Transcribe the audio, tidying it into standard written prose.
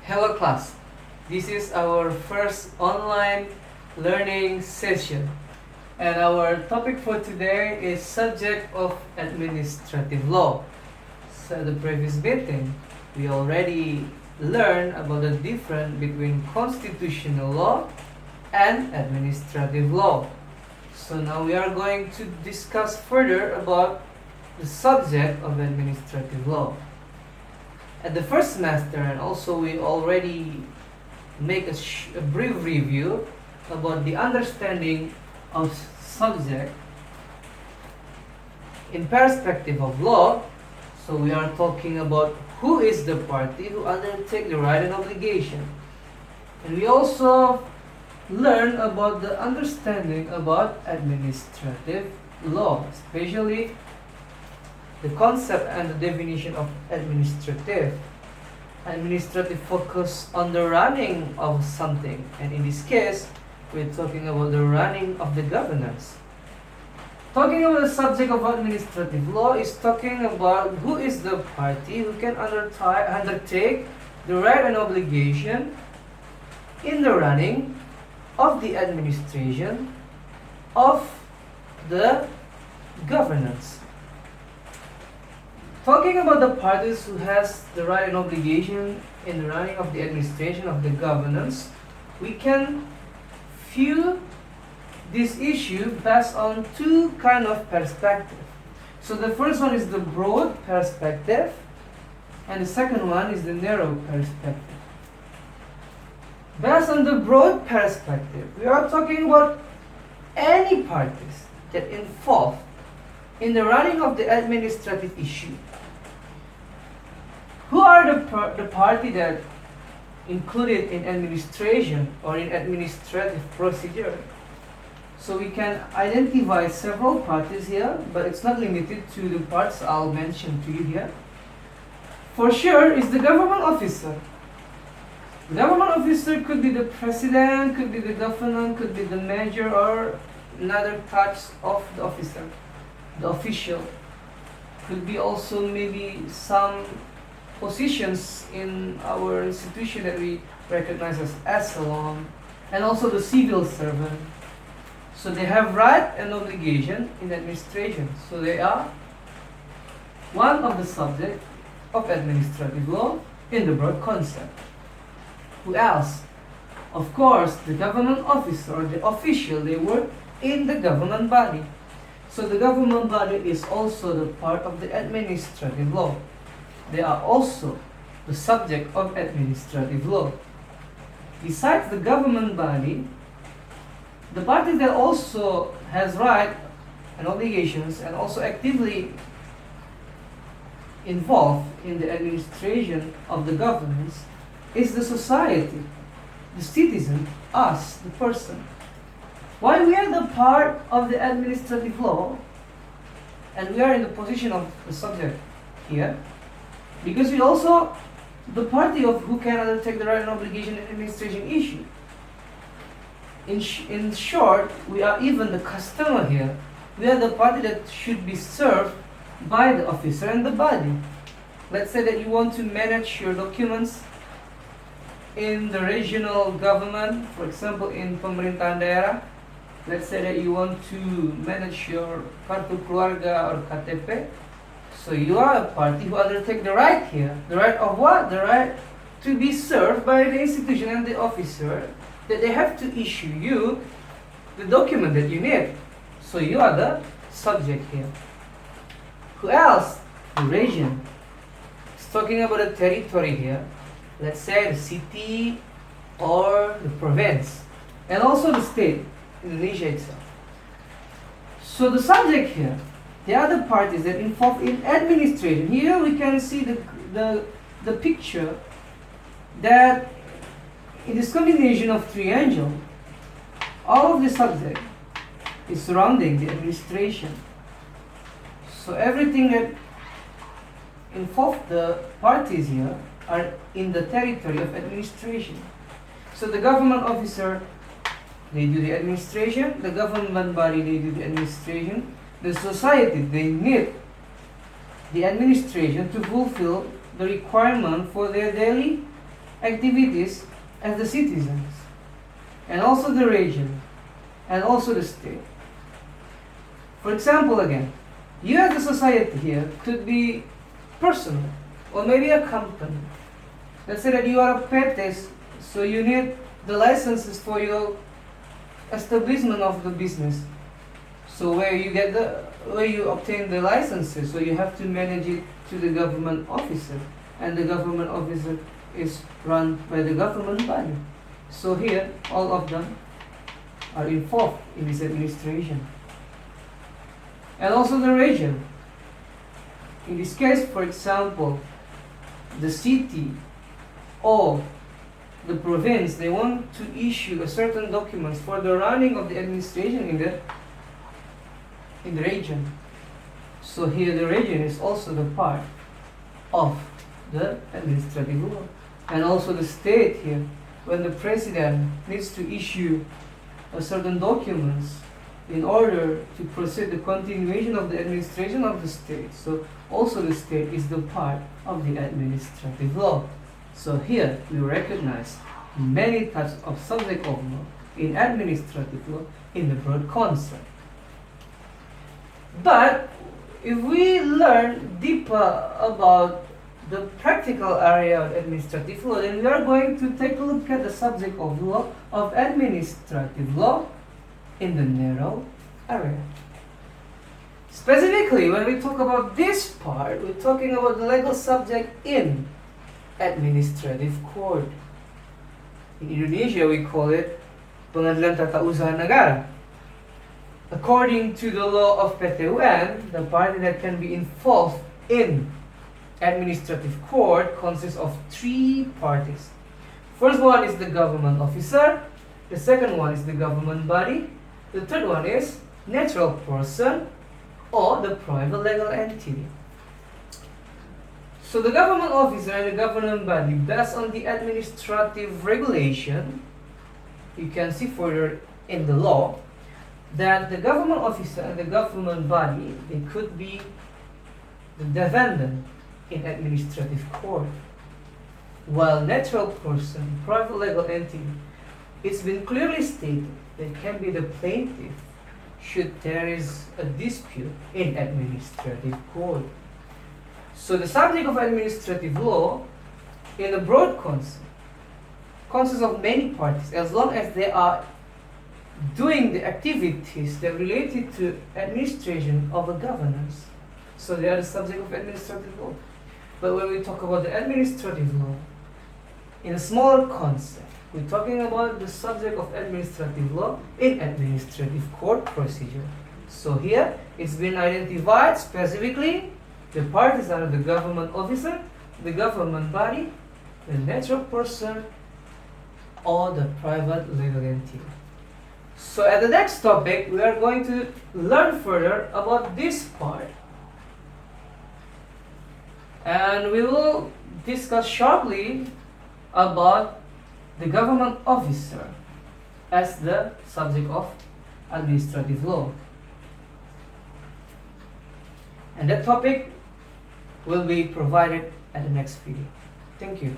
Hello class, this is our first online learning session and our topic for today is subject of administrative law. So the previous meeting we already learned about the difference between constitutional law and administrative law. So now we are going to discuss further about the subject of administrative law. At the first semester, and also we already make a brief review about the understanding of subject in perspective of law. So we are talking about who is the party who undertake the right and obligation, and we also learn about the understanding about administrative law, especially the concept and the definition of administrative. Administrative focus on the running of something, and in this case, we're talking about the running of the governance. Talking about the subject of administrative law is talking about who is the party who can undertake the right and obligation in the running of the administration of the governance. Talking about the parties who has the right and obligation in the running of the administration of the governance, we can view this issue based on two kind of perspective. So the first one is the broad perspective, and the second one is the narrow perspective. Based on the broad perspective, we are talking about any parties that involve in the running of the administrative issue. Who are the party that included in administration or in administrative procedure? So we can identify several parties here, but it's not limited to the parts I'll mention to you here. For sure is the government officer. The government officer could be the president, could be the governor, could be the mayor, or another types of the officer. The official could be also maybe some positions in our institution that we recognize as echelon, and also the civil servant. So they have right and obligation in administration. So they are one of the subject of administrative law in the broad concept. Who else? Of course, the government officer or the official, they work in the government body. So the government body is also the part of the administrative law. They are also the subject of administrative law. Besides the government body, the party that also has right and obligations and also actively involved in the administration of the governance is the society, the citizen, us, the person. Why we are the part of the administrative law and we are in the position of the subject here? Because we also the party of who can undertake the right and obligation in administration issue. In short, we are even the customer here. We are the party that should be served by the officer and the body. Let's say that you want to manage your documents in the regional government, for example in pemerintahan daerah. Let's say that you want to manage your kartu keluarga or KTP. So you are a party who undertake the right here. The right of what? The right to be served by the institution and the officer, that they have to issue you the document that you need. So you are the subject here. Who else? The region. It's talking about a territory here. Let's say the city or the province. And also the state, Indonesia itself. So the subject here, the other parties that involved in administration. Here we can see the picture that in this combination of triangle, all of the subject is surrounding the administration. So everything that involved the parties here are in the territory of administration. So the government officer, they do the administration. The government body, they do the administration. The society, they need the administration to fulfill the requirement for their daily activities as the citizens, and also the region, and also the state. For example, again, you as a society here could be personal, or maybe a company. Let's say that you are a PETES, so you need the licenses for your establishment of the business. So where you obtain the licenses, so you have to manage it to the government officer, and the government officer is run by the government body. So here, all of them are involved in this administration. And also the region. In this case, for example, the city or the province, they want to issue a certain documents for the running of the administration in the region. So here the region is also the part of the administrative law. And also the state here, when the president needs to issue a certain documents in order to proceed the continuation of the administration of the state. So also the state is the part of the administrative law. So here we recognize many types of subject of law in administrative law in the broad concept. But if we learn deeper about the practical area of administrative law, then we are going to take a look at the subject of law of administrative law in the narrow area. Specifically, when we talk about this part, we're talking about the legal subject in administrative court. In Indonesia, we call it Pengadilan Tata Usaha Negara. According to the law of PT UN, the party that can be involved in administrative court consists of 3 parties. First one is the government officer, the second one is the government body, the third one is natural person or the private legal entity. So the government officer and the government body, based on the administrative regulation, you can see further in the law that the government officer and the government body, they could be the defendant in administrative court, while natural person, private legal entity, it's been clearly stated they can be the plaintiff should there is a dispute in administrative court. So the subject of administrative law in a broad concept consists of many parties as long as they are doing the activities that related to administration of a governance. So they are the subject of administrative law. But when we talk about the administrative law in a smaller concept, we're talking about the subject of administrative law in administrative court procedure. So here it's been identified specifically the parties are the government officer, the government body, the natural person, or the private legal entity. So at the next topic, we are going to learn further about this part. And we will discuss shortly about the government officer as the subject of administrative law. And that topic will be provided at the next video. Thank you.